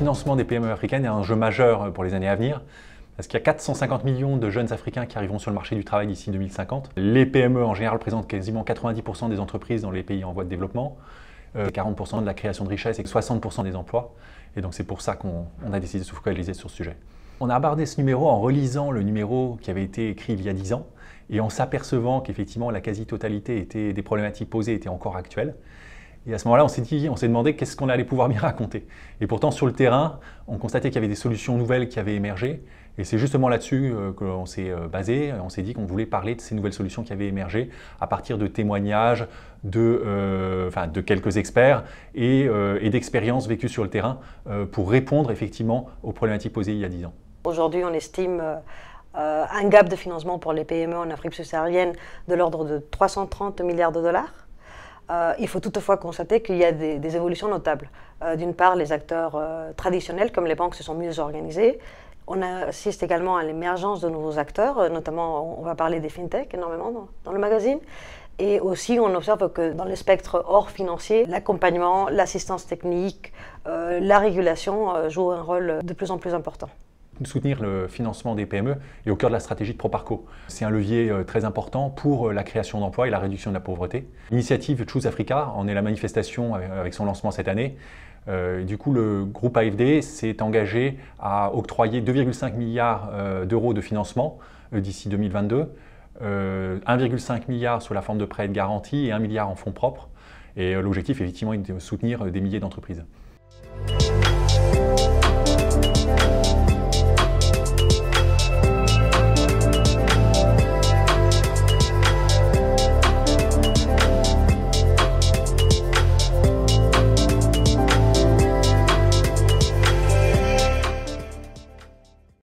financement des PME africaines est un enjeu majeur pour les années à venir, parce qu'il y a 450 millions de jeunes Africains qui arriveront sur le marché du travail d'ici 2050. Les PME en général représentent quasiment 90% des entreprises dans les pays en voie de développement, 40% de la création de richesse et 60% des emplois. Et donc c'est pour ça qu'on a décidé de se focaliser sur ce sujet. On a abordé ce numéro en relisant le numéro qui avait été écrit il y a 10 ans et en s'apercevant qu'effectivement la quasi-totalité des problématiques posées étaient encore actuelles. Et à ce moment-là, on s'est demandé qu'est-ce qu'on allait pouvoir bien raconter. Et pourtant, sur le terrain, on constatait qu'il y avait des solutions nouvelles qui avaient émergé. Et c'est justement là-dessus qu'on s'est basé. On s'est dit qu'on voulait parler de ces nouvelles solutions qui avaient émergé à partir de témoignages de quelques experts et d'expériences vécues sur le terrain pour répondre effectivement aux problématiques posées il y a 10 ans. Aujourd'hui, on estime un gap de financement pour les PME en Afrique subsaharienne de l'ordre de 330 milliards de dollars. Il faut toutefois constater qu'il y a des évolutions notables. D'une part, les acteurs traditionnels comme les banques se sont mieux organisés. On assiste également à l'émergence de nouveaux acteurs, notamment on va parler des fintechs énormément dans le magazine. Et aussi on observe que dans le spectre hors financier, l'accompagnement, l'assistance technique, la régulation jouent un rôle de plus en plus important. Soutenir le financement des PME est au cœur de la stratégie de Proparco. C'est un levier très important pour la création d'emplois et la réduction de la pauvreté. L'initiative Choose Africa en est la manifestation avec son lancement cette année. Du coup, le groupe AFD s'est engagé à octroyer 2,5 milliards d'euros de financement d'ici 2022, 1,5 milliard sous la forme de prêts et de garanties et 1 milliard en fonds propres. Et l'objectif, effectivement, est de soutenir des milliers d'entreprises.